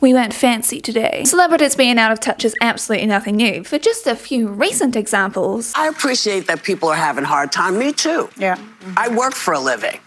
We went fancy today. Celebrities being out of touch is absolutely nothing new. For just a few recent examples, I appreciate that people are having a hard time. Me too. Yeah. I work for a living.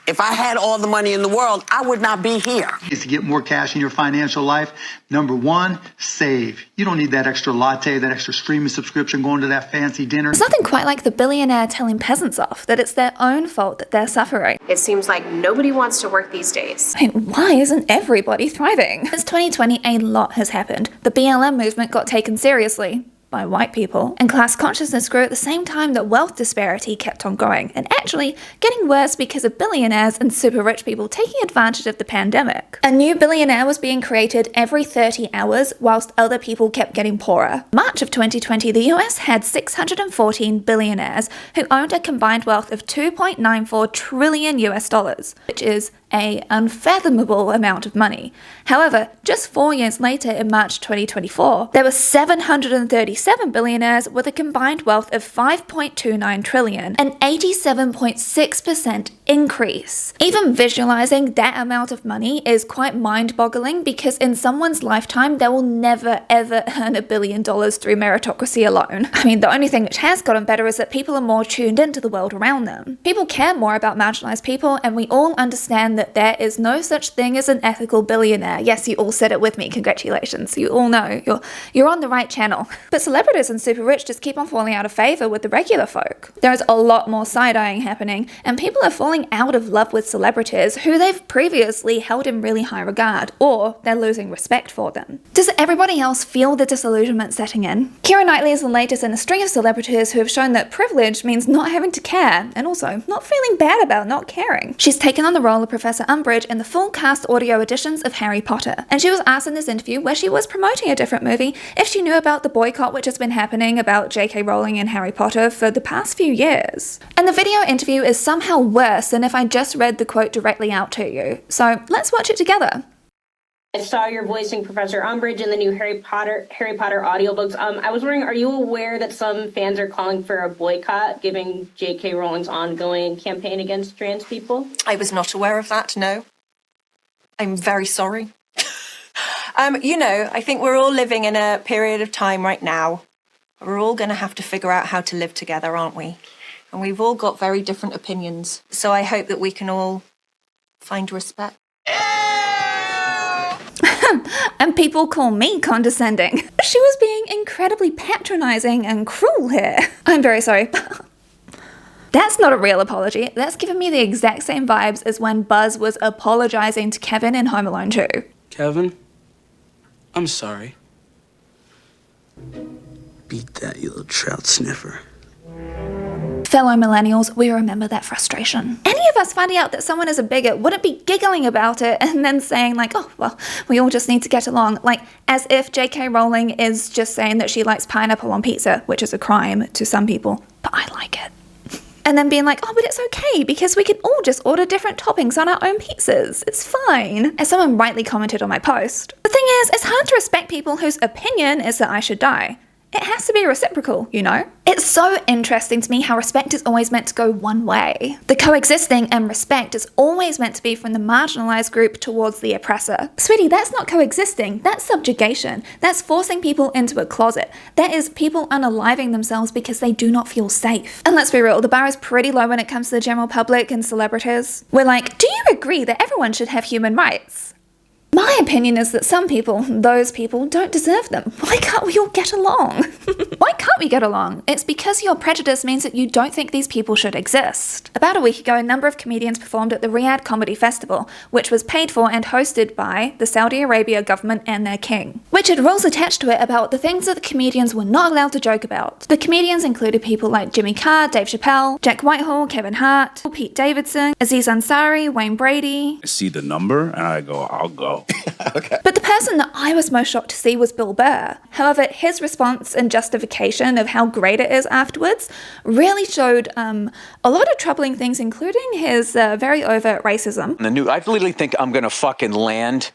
If I had all the money in the world, I would not be here. Is to get more cash in your financial life. Number one, save. You don't need that extra latte, that extra streaming subscription, going to that fancy dinner. there's nothing quite like the billionaire telling peasants off that it's their own fault that they're suffering. It seems like nobody wants to work these days. I mean, why isn't everybody thriving? Since 2020, a lot has happened. The BLM movement got taken seriously by white people, and class consciousness grew at the same time that wealth disparity kept on growing, and actually getting worse because of billionaires and super rich people taking advantage of the pandemic. A new billionaire was being created every 30 hours whilst other people kept getting poorer. March of 2020, the US had 614 billionaires who owned a combined wealth of 2.94 trillion US dollars, which is an unfathomable amount of money. However, just 4 years later in March 2024, there were 737 billionaires with a combined wealth of 5.29 trillion, an 87.6% increase. Even visualizing that amount of money is quite mind-boggling because in someone's lifetime, they will never ever earn $1 billion through meritocracy alone. I mean, the only thing which has gotten better is that people are more tuned into the world around them. People care more about marginalized people, and we all understand that there is no such thing as an ethical billionaire. Yes, you all said it with me. Congratulations. You all know. You're on the right channel. But celebrities and super rich just keep on falling out of favor with the regular folk. There is a lot more side-eyeing happening, and people are falling out of love with celebrities who they've previously held in really high regard, or they're losing respect for them. Does everybody else feel the disillusionment setting in? Kiera Knightley is the latest in a string of celebrities who have shown that privilege means not having to care, and also not feeling bad about not caring. She's taken on the role of Professor Umbridge in the full cast audio editions of Harry Potter, and she was asked in this interview, where she was promoting a different movie, if she knew about the boycott which has been happening about JK Rowling and Harry Potter for the past few years. And the video interview is somehow worse than if I just read the quote directly out to you. So let's watch it together. I saw you're voicing Professor Umbridge in the new Harry Potter audiobooks. I was wondering, are you aware that some fans are calling for a boycott, given JK Rowling's ongoing campaign against trans people? I was not aware of that, no. I'm very sorry. I think we're all living in a period of time right now. We're all going to have to figure out how to live together, aren't we? And we've all got very different opinions. So I hope that we can all find respect. And people call me condescending. She was being incredibly patronizing and cruel here. I'm very sorry. That's not a real apology. That's given me the exact same vibes as when Buzz was apologizing to Kevin in Home Alone 2. Kevin, I'm sorry. Beat that, you little trout sniffer. Fellow millennials, we remember that frustration. Any of us finding out that someone is a bigot wouldn't be giggling about it and then saying like, oh, well, we all just need to get along. Like, as if JK Rowling is just saying that she likes pineapple on pizza, which is a crime to some people, but I like it. And then being like, oh, but it's okay because we can all just order different toppings on our own pizzas. It's fine. As someone rightly commented on my post, the thing is, it's hard to respect people whose opinion is that I should die. It has to be reciprocal, you know? It's so interesting to me how respect is always meant to go one way. The coexisting and respect is always meant to be from the marginalized group towards the oppressor. Sweetie, that's not coexisting, that's subjugation. That's forcing people into a closet. That is people unaliving themselves because they do not feel safe. And let's be real, the bar is pretty low when it comes to the general public and celebrities. We're like, do you agree that everyone should have human rights? My opinion is that some people, those people, don't deserve them. Why can't we all get along? Why can't we get along? It's because your prejudice means that you don't think these people should exist. About a week ago, a number of comedians performed at the Riyadh Comedy Festival, which was paid for and hosted by the Saudi Arabia government and their king, which had rules attached to it about the things that the comedians were not allowed to joke about. The comedians included people like Jimmy Carr, Dave Chappelle, Jack Whitehall, Kevin Hart, Pete Davidson, Aziz Ansari, Wayne Brady. I see the number and I go, I'll go. Okay. But the person that I was most shocked to see was Bill Burr. However, his response and justification of how great it is afterwards really showed a lot of troubling things, including his very overt racism. I literally think I'm gonna fucking land,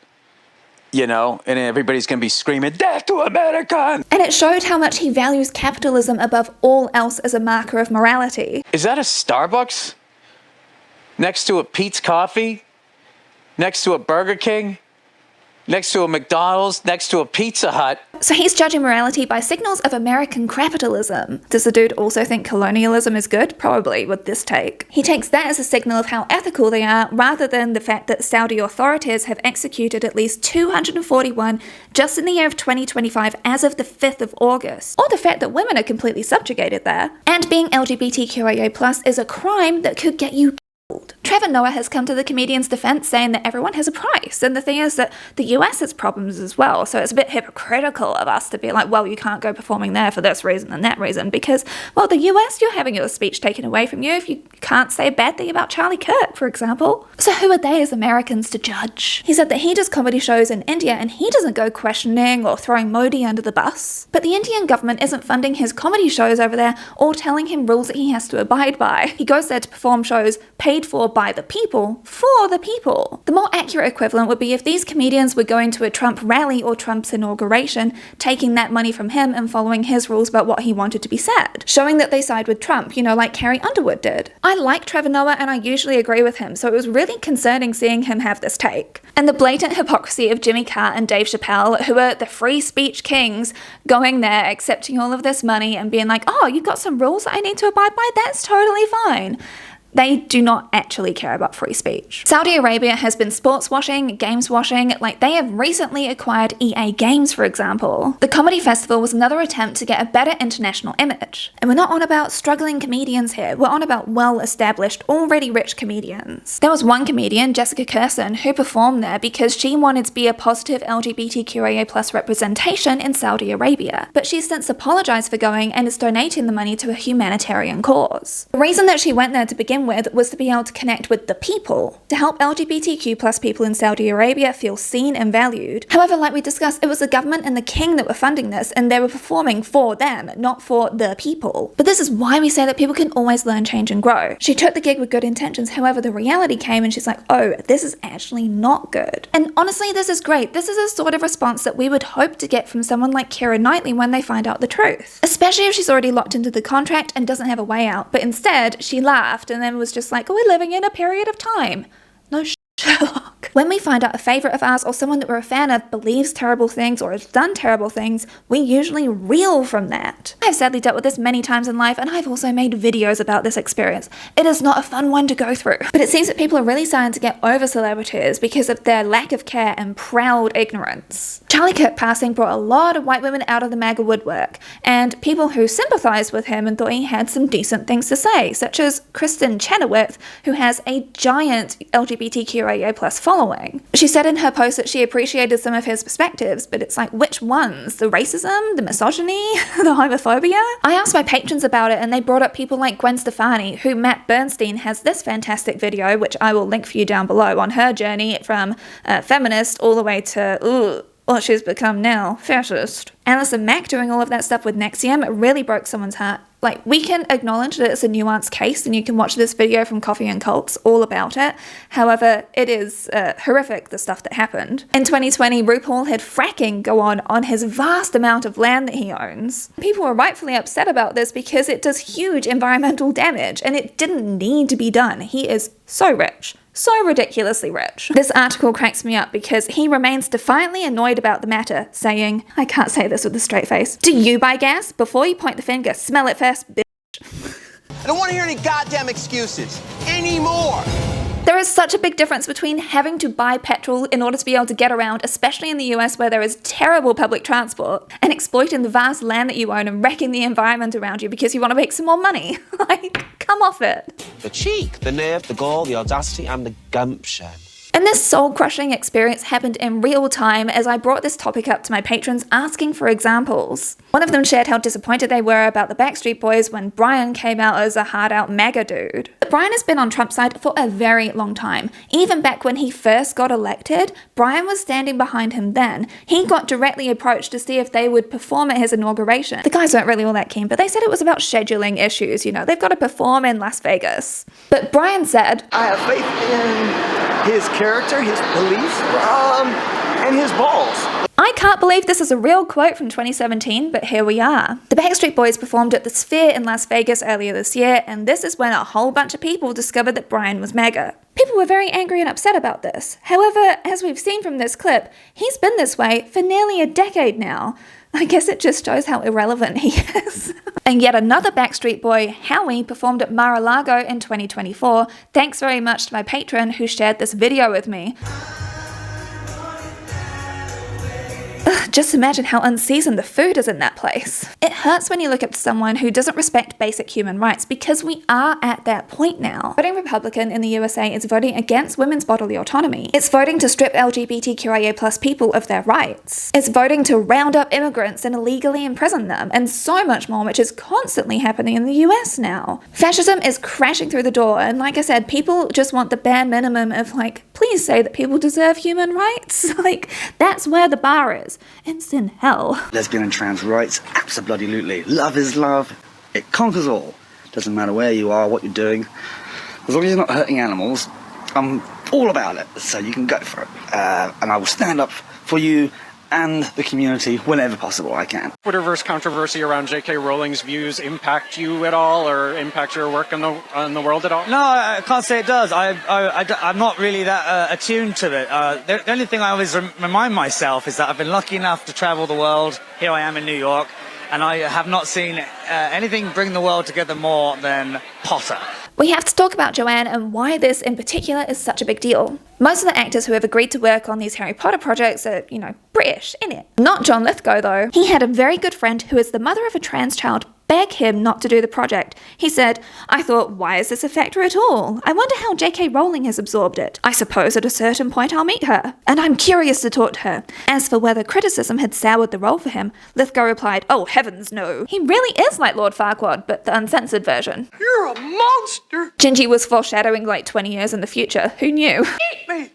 and everybody's gonna be screaming, "Death to America!" And it showed how much he values capitalism above all else as a marker of morality. Is that a Starbucks? Next to a Pete's Coffee? Next to a Burger King? next to a McDonald's, next to a Pizza Hut. So he's judging morality by signals of American capitalism. Does the dude also think colonialism is good? Probably, with this take. He takes that as a signal of how ethical they are, rather than the fact that Saudi authorities have executed at least 241 just in the year of 2025 as of the 5th of August. Or the fact that women are completely subjugated there. And being LGBTQIA+ is a crime that could get you killed. Trevor Noah has come to the comedian's defense saying that everyone has a price, and the thing is that the US has problems as well, so it's a bit hypocritical of us to be like, well, you can't go performing there for this reason and that reason, because, well, the US, you're having your speech taken away from you if you can't say a bad thing about Charlie Kirk, for example. So who are they as Americans to judge? He said that he does comedy shows in India and he doesn't go questioning or throwing Modi under the bus, but the Indian government isn't funding his comedy shows over there or telling him rules that he has to abide by. He goes there to perform shows paid for by the people, for the people. The more accurate equivalent would be if these comedians were going to a Trump rally or Trump's inauguration, taking that money from him and following his rules about what he wanted to be said, showing that they side with Trump, you know, like Carrie Underwood did. I like Trevor Noah and I usually agree with him, so it was really concerning seeing him have this take. And the blatant hypocrisy of Jimmy Carr and Dave Chappelle, who are the free speech kings, going there, accepting all of this money and being like, oh, you've got some rules that I need to abide by? That's totally fine. They do not actually care about free speech. Saudi Arabia has been sports washing, games washing, like they have recently acquired EA Games, for example. The comedy festival was another attempt to get a better international image. And we're not on about struggling comedians here, we're on about well-established, already rich comedians. There was one comedian, Jessica Kirson, who performed there because she wanted to be a positive LGBTQIA+ representation in Saudi Arabia. But she's since apologized for going and is donating the money to a humanitarian cause. The reason that she went there to begin with was to be able to connect with the people, to help LGBTQ+ people in Saudi Arabia feel seen and valued. However, like we discussed, it was the government and the king that were funding this, and they were performing for them, not for the people. But this is why we say that people can always learn, change, and grow. She took the gig with good intentions, however, the reality came and she's like, oh, this is actually not good. And honestly, this is great. This is a sort of response that we would hope to get from someone like Kiera Knightley when they find out the truth. Especially if she's already locked into the contract and doesn't have a way out. But instead, she laughed and then was just like, oh, we're living in a period of time. No Sherlock. When we find out a favourite of ours or someone that we're a fan of believes terrible things or has done terrible things, we usually reel from that. I've sadly dealt with this many times in life, and I've also made videos about this experience. It is not a fun one to go through. But it seems that people are really starting to get over celebrities because of their lack of care and proud ignorance. Charlie Kirk passing brought a lot of white women out of the MAGA woodwork, and people who sympathised with him and thought he had some decent things to say, such as Kristen Chenoweth, who has a giant LGBTQIA+ following. She said in her post that she appreciated some of his perspectives, but it's like, which ones? The racism? The misogyny? The homophobia? I asked my patrons about it and they brought up people like Gwen Stefani, who Matt Bernstein has this fantastic video, which I will link for you down below, on her journey from feminist all the way to, what she's become now, fascist. Alison Mack doing all of that stuff with NXIVM really broke someone's heart. Like, we can acknowledge that it's a nuanced case, and you can watch this video from Coffee and Cults all about it. However, it is horrific, the stuff that happened. In 2020, RuPaul had fracking go on his vast amount of land that he owns. People were rightfully upset about this because it does huge environmental damage, and it didn't need to be done. He is so rich. So ridiculously rich. This article cracks me up because he remains defiantly annoyed about the matter, saying, I can't say this with a straight face, do you buy gas? Before you point the finger, smell it first, bitch. I don't want to hear any goddamn excuses anymore. There is such a big difference between having to buy petrol in order to be able to get around, especially in the US where there is terrible public transport, and exploiting the vast land that you own and wrecking the environment around you because you want to make some more money. Like, come off it. The cheek, the nerve, the gall, the audacity, and the gumption. And this soul-crushing experience happened in real time as I brought this topic up to my patrons asking for examples. One of them shared how disappointed they were about the Backstreet Boys when Brian came out as a hard-out MAGA dude. But Brian has been on Trump's side for a very long time. Even back when he first got elected, Brian was standing behind him then. He got directly approached to see if they would perform at his inauguration. The guys weren't really all that keen, but they said it was about scheduling issues, you know, they've got to perform in Las Vegas. But Brian said, I have faith in his character, his beliefs, and his balls. I can't believe this is a real quote from 2017, but here we are. The Backstreet Boys performed at the Sphere in Las Vegas earlier this year, and this is when a whole bunch of people discovered that Brian was MAGA. People were very angry and upset about this. However, as we've seen from this clip, he's been this way for nearly a decade now. I guess it just shows how irrelevant he is. And yet another Backstreet Boy, Howie, performed at Mar-a-Lago in 2024. Thanks very much to my patron who shared this video with me. Just imagine how unseasoned the food is in that place. It hurts when you look at someone who doesn't respect basic human rights, because we are at that point now. Voting Republican in the USA is voting against women's bodily autonomy. It's voting to strip LGBTQIA+ people of their rights. It's voting to round up immigrants and illegally imprison them, and so much more, which is constantly happening in the US now. Fascism is crashing through the door, and like I said, people just want the bare minimum of like, please say that people deserve human rights. Like, that's where the bar is. It's in hell. Lesbian and trans rights, absolutely. Love is love. It conquers all. Doesn't matter where you are, what you're doing. As long as you're not hurting animals, I'm all about it. So you can go for it. And I will stand up for you and the community whenever possible I can. Twitterverse controversy around JK Rowling's views impact you at all, or impact your work in the world at all? No, I can't say it does. I'm not really that attuned to it. The only thing I always remind myself is that I've been lucky enough to travel the world. Here I am in New York, and I have not seen anything bring the world together more than Potter. We have to talk about Joanne and why this in particular is such a big deal. Most of the actors who have agreed to work on these Harry Potter projects are, British, innit? Not John Lithgow though. He had a very good friend who is the mother of a trans child beg him not to do the project. He said, I thought, why is this a factor at all? I wonder how JK Rowling has absorbed it. I suppose at a certain point I'll meet her, and I'm curious to talk to her. As for whether criticism had soured the role for him, Lithgow replied, oh heavens no. He really is like Lord Farquaad, but the uncensored version. You're a monster! Gingy was foreshadowing like 20 years in the future. Who knew? Eat me!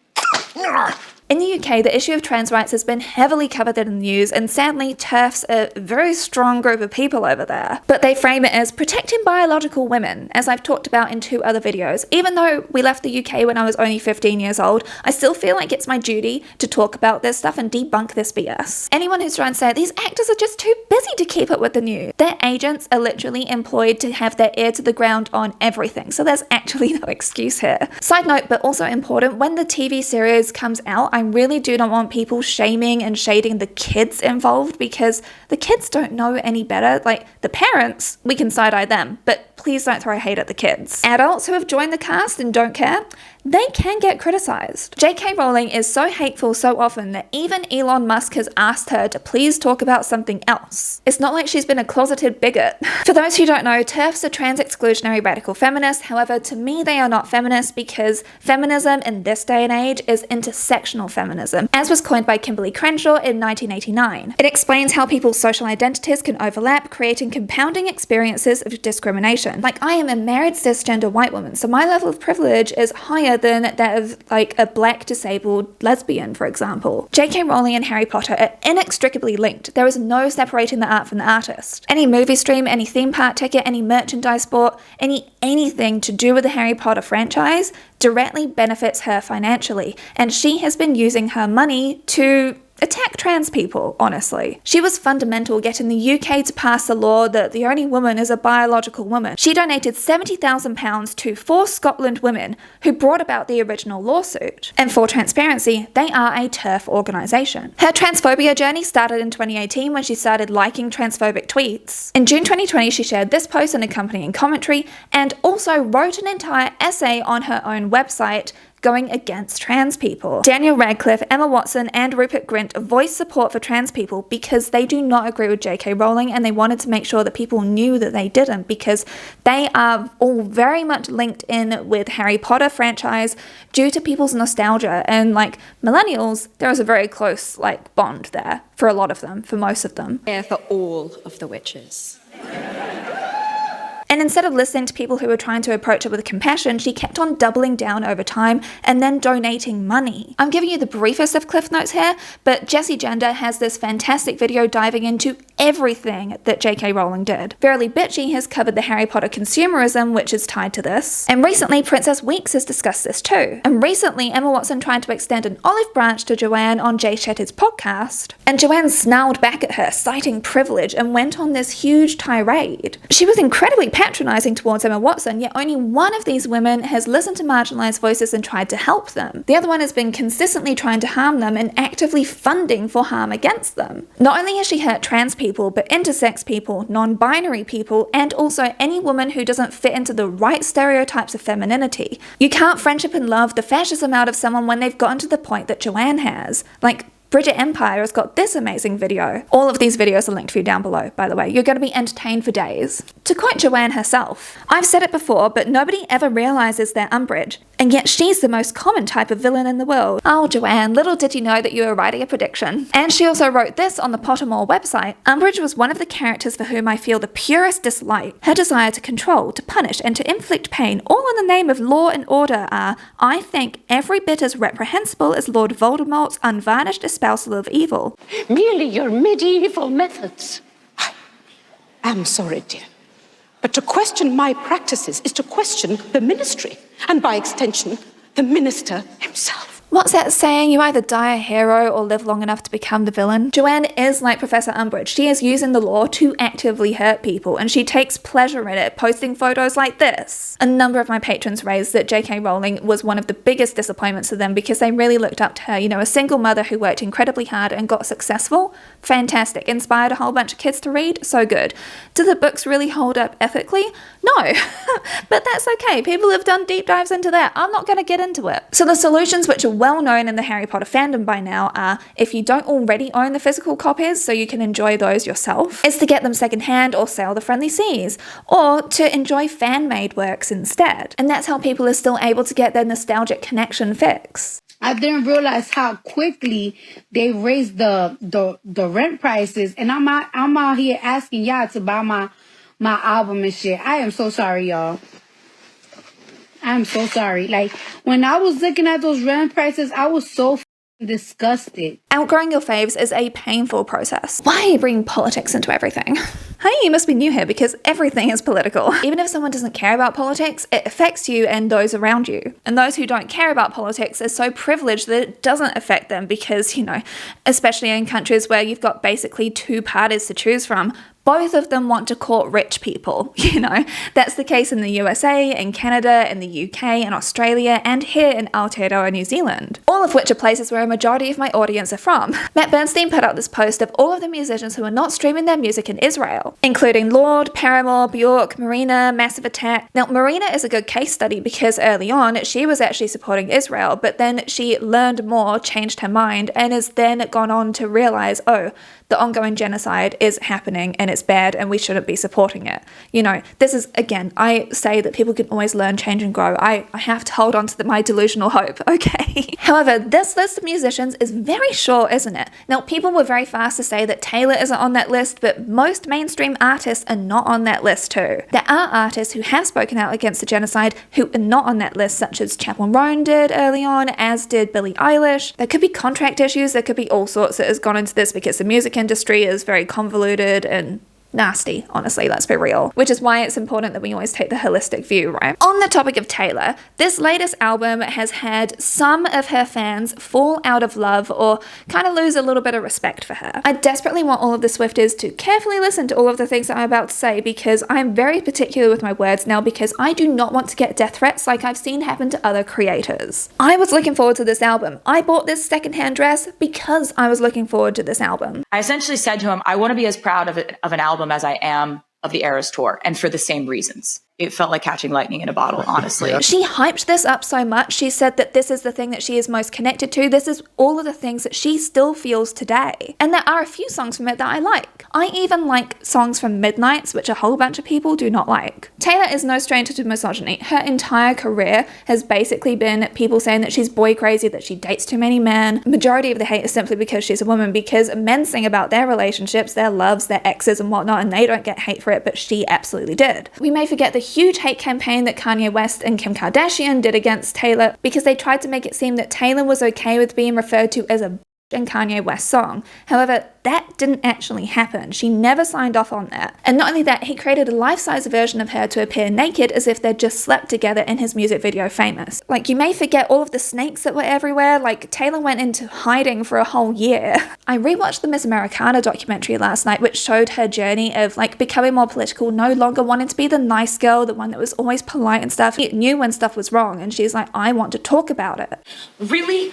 In the UK, the issue of trans rights has been heavily covered in the news, and sadly, TERF's a very strong group of people over there. But they frame it as protecting biological women, as I've talked about in 2 other videos. Even though we left the UK when I was only 15 years old, I still feel like it's my duty to talk about this stuff and debunk this BS. Anyone who's trying to say these actors are just too busy to keep up with the news. Their agents are literally employed to have their ear to the ground on everything, so there's actually no excuse here. Side note, but also important, when the TV series comes out, I really do not want people shaming and shading the kids involved, because the kids don't know any better. Like, the parents, we can side-eye them, but please don't throw hate at the kids. Adults who have joined the cast and don't care, they can get criticized. JK Rowling is so hateful so often that even Elon Musk has asked her to please talk about something else. It's not like she's been a closeted bigot. For those who don't know, TERFs are trans exclusionary radical feminists. However, to me they are not feminists, because feminism in this day and age is intersectional feminism, as was coined by Kimberly Crenshaw in 1989. It explains how people's social identities can overlap, creating compounding experiences of discrimination. Like, I am a married cisgender white woman, so my level of privilege is higher than that of like a black disabled lesbian, for example. JK Rowling and Harry Potter are inextricably linked. There is no separating the art from the artist. Any movie stream, any theme park ticket, any merchandise bought, anything to do with the Harry Potter franchise directly benefits her financially, and she has been using her money to attack trans people, honestly. She was fundamental getting the UK to pass a law that the only woman is a biological woman. She donated £70,000 to 4 Scotland women who brought about the original lawsuit. And for transparency, they are a TERF organisation. Her transphobia journey started in 2018 when she started liking transphobic tweets. In June 2020, she shared this post and accompanying commentary, and also wrote an entire essay on her own website going against trans people. Daniel Radcliffe, Emma Watson, and Rupert Grint voiced support for trans people because they do not agree with JK Rowling, and they wanted to make sure that people knew that they didn't, because they are all very much linked in with Harry Potter franchise due to people's nostalgia. And like millennials, there is a very close like bond there for a lot of them, for most of them. Here for all of the witches. And instead of listening to people who were trying to approach it with compassion, she kept on doubling down over time and then donating money. I'm giving you the briefest of cliff notes here, but Jessie Gender has this fantastic video diving into everything that JK Rowling did. Verily Bitchy has covered the Harry Potter consumerism which is tied to this, and recently Princess Weeks has discussed this too. And recently Emma Watson tried to extend an olive branch to Joanne on Jay Shetty's podcast, and Joanne snarled back at her, citing privilege, and went on this huge tirade. She was incredibly patronising towards Emma Watson, yet only one of these women has listened to marginalised voices and tried to help them. The other one has been consistently trying to harm them and actively funding for harm against them. Not only has she hurt trans people, but intersex people, non-binary people, and also any woman who doesn't fit into the right stereotypes of femininity. You can't friendship and love the fascism out of someone when they've gotten to the point that Joanne has. Like, Bridget Empire has got this amazing video. All of these videos are linked for you down below, by the way. You're going to be entertained for days. To quote Joanne herself, "I've said it before, but nobody ever realises they're Umbridge. And yet she's the most common type of villain in the world." Oh, Joanne, little did you know that you were writing a prediction. And she also wrote this on the Pottermore website. "Umbridge was one of the characters for whom I feel the purest dislike. Her desire to control, to punish, and to inflict pain, all in the name of law and order are, I think, every bit as reprehensible as Lord Voldemort's unvarnished espousal of evil." Merely your medieval methods. I am sorry, dear. But to question my practices is to question the ministry, and by extension, the minister himself. What's that saying? You either die a hero or live long enough to become the villain. Joanne is like Professor Umbridge. She is using the law to actively hurt people, and she takes pleasure in it, posting photos like this. A number of my patrons raised that JK Rowling was one of the biggest disappointments to them because they really looked up to her. You know, a single mother who worked incredibly hard and got successful. Fantastic. Inspired a whole bunch of kids to read. So good. Do the books really hold up ethically? No. But that's okay. People have done deep dives into that. I'm not going to get into it. So the solutions, which are well known in the Harry Potter fandom by now, are, if you don't already own the physical copies so you can enjoy those yourself, is to get them secondhand or sail the friendly seas, or to enjoy fan-made works instead. And that's how people are still able to get their nostalgic connection fix. I didn't realize how quickly they raised the rent prices, and I'm out here asking y'all to buy my album and shit. I am so sorry, y'all. I'm so sorry. Like, when I was looking at those rent prices, I was so disgusted. Outgrowing your faves is a painful process. Why are you bringing politics into everything? Hey, you must be new here because everything is political. Even if someone doesn't care about politics, it affects you and those around you. And those who don't care about politics are so privileged that it doesn't affect them because, you know, especially in countries where you've got basically two parties to choose from, both of them want to court rich people, you know. That's the case in the USA, in Canada, in the UK, in Australia, and here in Aotearoa, New Zealand. All of which are places where a majority of my audience are from. Matt Bernstein put out this post of all of the musicians who are not streaming their music in Israel, including Lorde, Paramore, Bjork, Marina, Massive Attack. Now, Marina is a good case study because early on, she was actually supporting Israel, but then she learned more, changed her mind, and has then gone on to realize, oh, the ongoing genocide is happening and it's bad and we shouldn't be supporting it. You know, this is, again, I say that people can always learn, change and grow. I have to hold on to my delusional hope, okay? However, this list of musicians is very short, isn't it? Now, people were very fast to say that Taylor isn't on that list, but most mainstream artists are not on that list too. There are artists who have spoken out against the genocide who are not on that list, such as Chappell Roan did early on, as did Billie Eilish. There could be contract issues, there could be all sorts that has gone into this because the music industry is very convoluted and nasty, honestly, let's be real. Which is why it's important that we always take the holistic view, right? On the topic of Taylor, this latest album has had some of her fans fall out of love or kind of lose a little bit of respect for her. I desperately want all of the Swifties to carefully listen to all of the things that I'm about to say because I'm very particular with my words now because I do not want to get death threats like I've seen happen to other creators. I was looking forward to this album. I bought this secondhand dress because I was looking forward to this album. I essentially said to him, I want to be as proud of an album as I am of the Eras Tour, and for the same reasons. It felt like catching lightning in a bottle, honestly. She hyped this up so much. She said that this is the thing that she is most connected to. This is all of the things that she still feels today. And there are a few songs from it that I like. I even like songs from Midnights, which a whole bunch of people do not like. Taylor is no stranger to misogyny. Her entire career has basically been people saying that she's boy crazy, that she dates too many men. Majority of the hate is simply because she's a woman, because men sing about their relationships, their loves, their exes and whatnot, and they don't get hate for it, but she absolutely did. We may forget the huge hate campaign that Kanye West and Kim Kardashian did against Taylor because they tried to make it seem that Taylor was okay with being referred to as a and Kanye West song. However, that didn't actually happen. She never signed off on that. And not only that, he created a life-size version of her to appear naked as if they'd just slept together in his music video Famous. Like, you may forget all of the snakes that were everywhere. Like, Taylor went into hiding for a whole year. I rewatched the Miss Americana documentary last night, which showed her journey of like becoming more political, no longer wanting to be the nice girl, the one that was always polite and stuff. She knew when stuff was wrong, and she's like, I want to talk about it. Really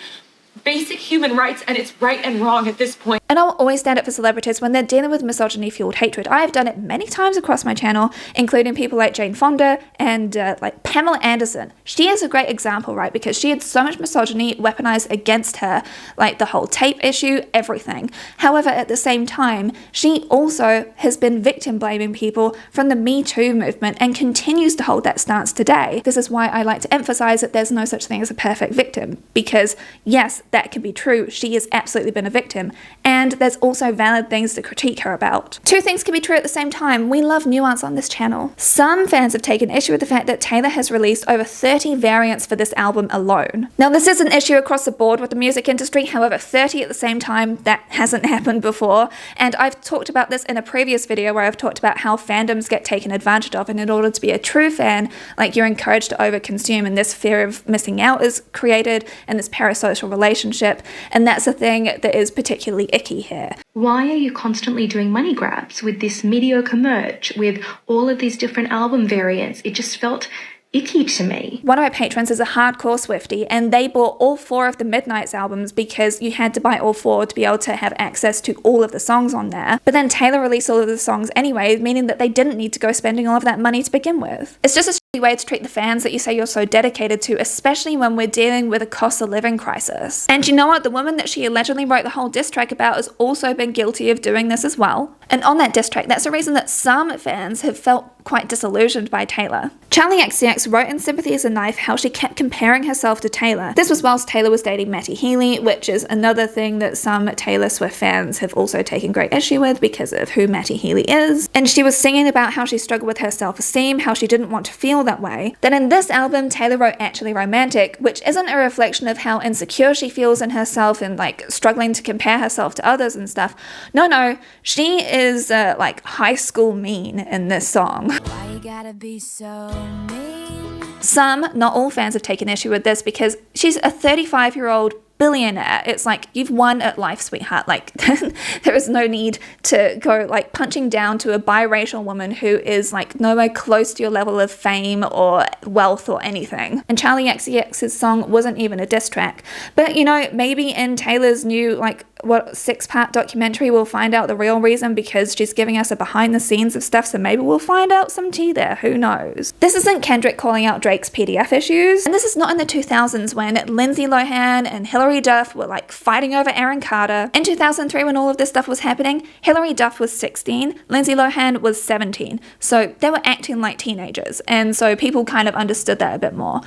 basic human rights, and it's right and wrong at this point. And I'll always stand up for celebrities when they're dealing with misogyny-fueled hatred. I have done it many times across my channel, including people like Jane Fonda and like Pamela Anderson. She is a great example, right? Because she had so much misogyny weaponized against her, like the whole tape issue, everything. However, at the same time, she also has been victim blaming people from the Me Too movement and continues to hold that stance today. This is why I like to emphasize that there's no such thing as a perfect victim, because yes, that can be true. She has absolutely been a victim, and there's also valid things to critique her about. Two things can be true at the same time. We love nuance on this channel. Some fans have taken issue with the fact that Taylor has released over 30 variants for this album alone. Now, this is an issue across the board with the music industry. However, 30 at the same time, that hasn't happened before. And I've talked about this in a previous video where I've talked about how fandoms get taken advantage of, and in order to be a true fan, like, you're encouraged to overconsume, and this fear of missing out is created, and this parasocial relationship, and that's a thing that is particularly icky here. Why are you constantly doing money grabs with this mediocre merch, with all of these different album variants? It just felt icky to me. One of my patrons is a hardcore Swiftie, and they bought all 4 of the Midnights albums because you had to buy all 4 to be able to have access to all of the songs on there. But then Taylor released all of the songs anyway, meaning that they didn't need to go spending all of that money to begin with. It's just a shitty way to treat the fans that you say you're so dedicated to, especially when we're dealing with a cost of living crisis. And you know what? The woman that she allegedly wrote the whole diss track about has also been guilty of doing this as well. And on that diss track, that's the reason that some fans have felt quite disillusioned by Taylor. Charlie XCX wrote in Sympathy is a Knife how she kept comparing herself to Taylor. This was whilst Taylor was dating Matty Healy, which is another thing that some Taylor Swift fans have also taken great issue with because of who Matty Healy is. And she was singing about how she struggled with her self-esteem, how she didn't want to feel that way. Then in this album, Taylor wrote Actually Romantic, which isn't a reflection of how insecure she feels in herself and like struggling to compare herself to others and stuff. No, she is like high school mean in this song. Why you gotta be so mean? Some, not all fans have taken issue with this because she's a 35-year-old billionaire. It's like, you've won at life, sweetheart. Like, there is no need to go like punching down to a biracial woman who is like nowhere close to your level of fame or wealth or anything. And Charlie XCX's song wasn't even a diss track. But you know, maybe in Taylor's new like 6-part documentary we'll find out the real reason, because she's giving us a behind the scenes of stuff, so maybe we'll find out some tea there, who knows. This isn't Kendrick calling out Drake's PDF issues, and this is not in the 2000s when Lindsay Lohan and Hilary Duff were like fighting over Aaron Carter. In 2003, when all of this stuff was happening, Hilary Duff was 16, Lindsay Lohan was 17, so they were acting like teenagers, and so people kind of understood that a bit more.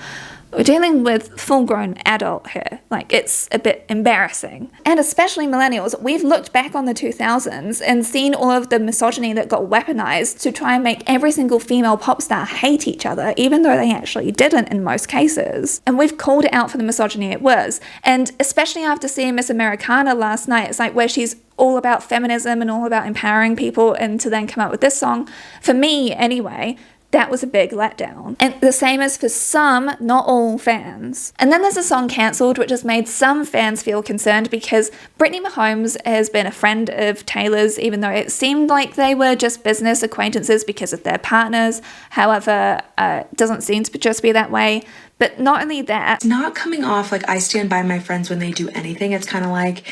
We're dealing with full-grown adult here. Like, it's a bit embarrassing. And especially millennials, we've looked back on the 2000s and seen all of the misogyny that got weaponized to try and make every single female pop star hate each other, even though they actually didn't in most cases. And we've called it out for the misogyny it was. And especially after seeing Miss Americana last night, it's like where she's all about feminism and all about empowering people, and to then come up with this song, for me anyway, that was a big letdown. And the same as for some, not all fans. And then there's a song Cancelled, which has made some fans feel concerned because Brittany Mahomes has been a friend of Taylor's, even though it seemed like they were just business acquaintances because of their partners. However, it doesn't seem to just be that way. But not only that, it's not coming off like I stand by my friends when they do anything. It's kind of like,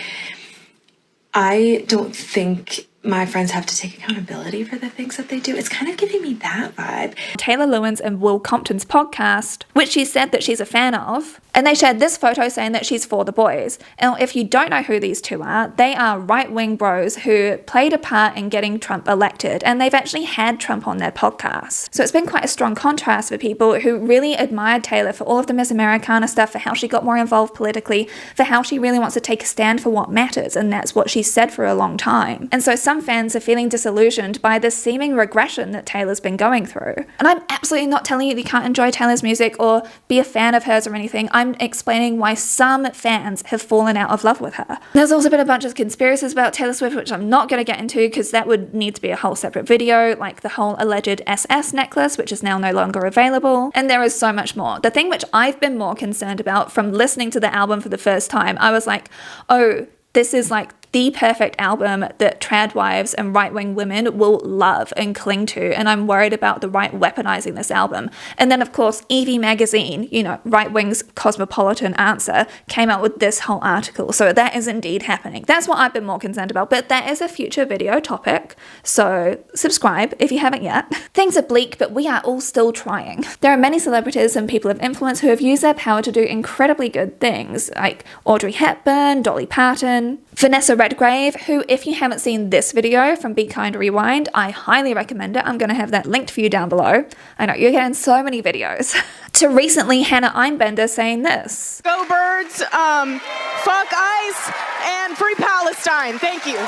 I don't think my friends have to take accountability for the things that they do. It's kind of giving me that vibe. Taylor Lewin's and Will Compton's podcast, which she said that she's a fan of, and they shared this photo saying that she's for the boys. And if you don't know who these two are, they are right-wing bros who played a part in getting Trump elected, and they've actually had Trump on their podcast. So it's been quite a strong contrast for people who really admired Taylor for all of the Miss Americana stuff, for how she got more involved politically, for how she really wants to take a stand for what matters, and that's what she's said for a long time. And so some fans are feeling disillusioned by this seeming regression that Taylor's been going through. And I'm absolutely not telling you that you can't enjoy Taylor's music or be a fan of hers or anything. I'm I'm explaining why some fans have fallen out of love with her. There's also been a bunch of conspiracies about Taylor Swift, which I'm not going to get into because that would need to be a whole separate video, like the whole alleged SS necklace, which is now no longer available. And there is so much more. The thing which I've been more concerned about from listening to the album for the first time, I was like, oh, this is like the perfect album that trad wives and right-wing women will love and cling to, and I'm worried about the right weaponizing this album. And then, of course, Evie magazine, you know, right-wing's cosmopolitan answer, came out with this whole article. So that is indeed happening. That's what I've been more concerned about, but that is a future video topic, so subscribe if you haven't yet. Things are bleak, but we are all still trying. There are many celebrities and people of influence who have used their power to do incredibly good things, like Audrey Hepburn, Dolly Parton, Vanessa Redgrave, who, if you haven't seen this video from Be Kind Rewind, I highly recommend it. I'm going to have that linked for you down below. I know, you're getting so many videos. To recently Hannah Einbender saying this. Go Birds, fuck ICE, and free Palestine. Thank you.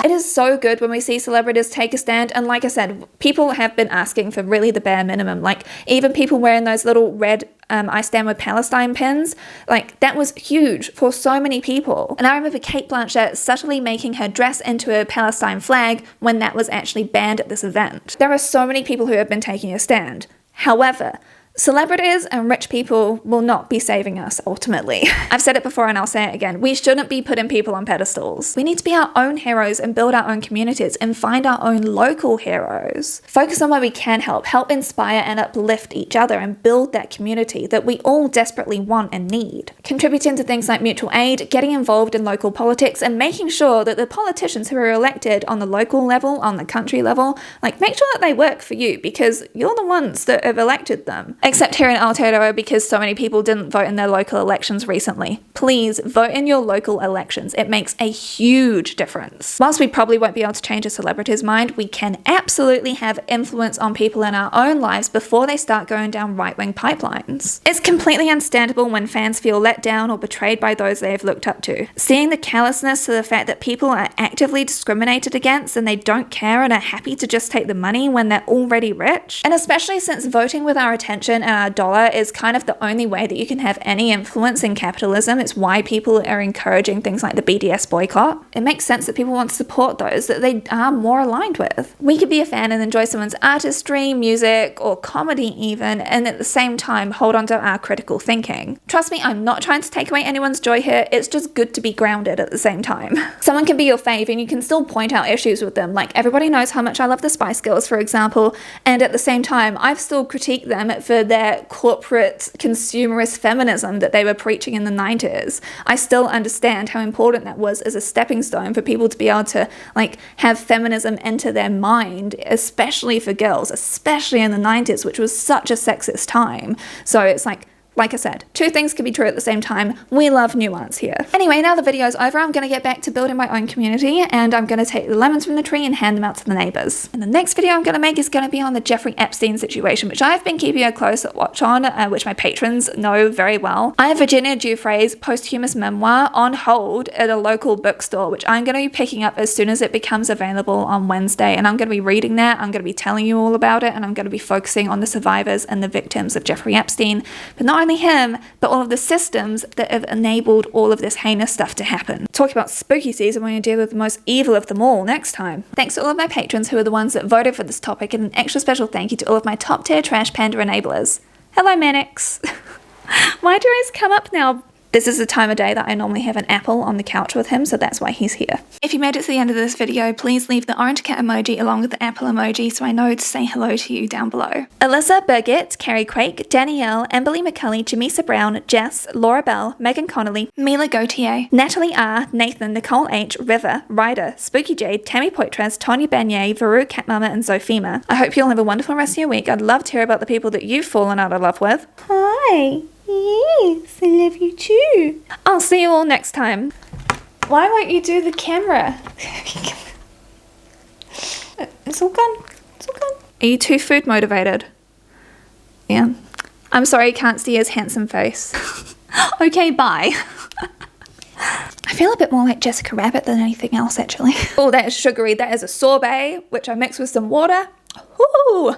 It is so good when we see celebrities take a stand, and like I said, people have been asking for really the bare minimum, like even people wearing those little red I Stand With Palestine pins, like that was huge for so many people. And I remember Kate Blanchett subtly making her dress into a Palestine flag when that was actually banned at this event. There are so many people who have been taking a stand. However, celebrities and rich people will not be saving us, ultimately. I've said it before and I'll say it again. We shouldn't be putting people on pedestals. We need to be our own heroes and build our own communities and find our own local heroes. Focus on where we can help inspire and uplift each other and build that community that we all desperately want and need. Contributing to things like mutual aid, getting involved in local politics, and making sure that the politicians who are elected on the local level, on the country level, like make sure that they work for you because you're the ones that have elected them. Except here in Aotearoa, because so many people didn't vote in their local elections recently. Please vote in your local elections. It makes a huge difference. Whilst we probably won't be able to change a celebrity's mind, we can absolutely have influence on people in our own lives before they start going down right-wing pipelines. It's completely understandable when fans feel let down or betrayed by those they have looked up to. Seeing the callousness to the fact that people are actively discriminated against and they don't care and are happy to just take the money when they're already rich. And especially since voting with our attention and our dollar is kind of the only way that you can have any influence in capitalism. It's why people are encouraging things like the BDS boycott. It makes sense that people want to support those that they are more aligned with. We could be a fan and enjoy someone's artistry, music, or comedy even, and at the same time hold on to our critical thinking. Trust me, I'm not trying to take away anyone's joy here. It's just good to be grounded at the same time. Someone can be your fave and you can still point out issues with them. Like everybody knows how much I love the Spice Girls, for example, and at the same time, I've still critiqued them for their corporate consumerist feminism that they were preaching in the 90s. I still understand how important that was as a stepping stone for people to be able to like have feminism enter their mind, especially for girls, especially in the 90s, which was such a sexist time. So it's like I said, two things can be true at the same time. We love nuance here. Anyway, now the video's over, I'm going to get back to building my own community and I'm going to take the lemons from the tree and hand them out to the neighbors. And the next video I'm going to make is going to be on the Jeffrey Epstein situation, which I've been keeping a close watch on, which my patrons know very well. I have Virginia Giuffre's posthumous memoir on hold at a local bookstore, which I'm going to be picking up as soon as it becomes available on Wednesday. And I'm going to be reading that, I'm going to be telling you all about it, and I'm going to be focusing on the survivors and the victims of Jeffrey Epstein. But not only him, but all of the systems that have enabled all of this heinous stuff to happen. Talking about spooky season, we're going to deal with the most evil of them all next time. Thanks to all of my patrons who are the ones that voted for this topic, and an extra special thank you to all of my top tier trash panda enablers. Hello, Mannix. Why do I come up now? This is the time of day that I normally have an apple on the couch with him, so that's why he's here. If you made it to the end of this video, please leave the orange cat emoji along with the apple emoji so I know to say hello to you down below. Alyssa, Birgit, Carrie Quake, Danielle, Amberly McCulley, Jamisa Brown, Jess, Laura Bell, Megan Connolly, Mila Gautier, Natalie R, Nathan, Nicole H, River, Ryder, Spooky Jade, Tammy Poitras, Tonya Banier, Varu, Catmama, and Zophema. I hope you all have a wonderful rest of your week. I'd love to hear about the people that you've fallen out of love with. Hi. Yes, I love you too. I'll see you all next time. Why won't you do the camera? It's all gone. It's all gone. Are you too food motivated? Yeah. I'm sorry you can't see his handsome face. Okay, bye. I feel a bit more like Jessica Rabbit than anything else, actually. Oh, that is sugary. That is a sorbet, which I mixed with some water. Ooh.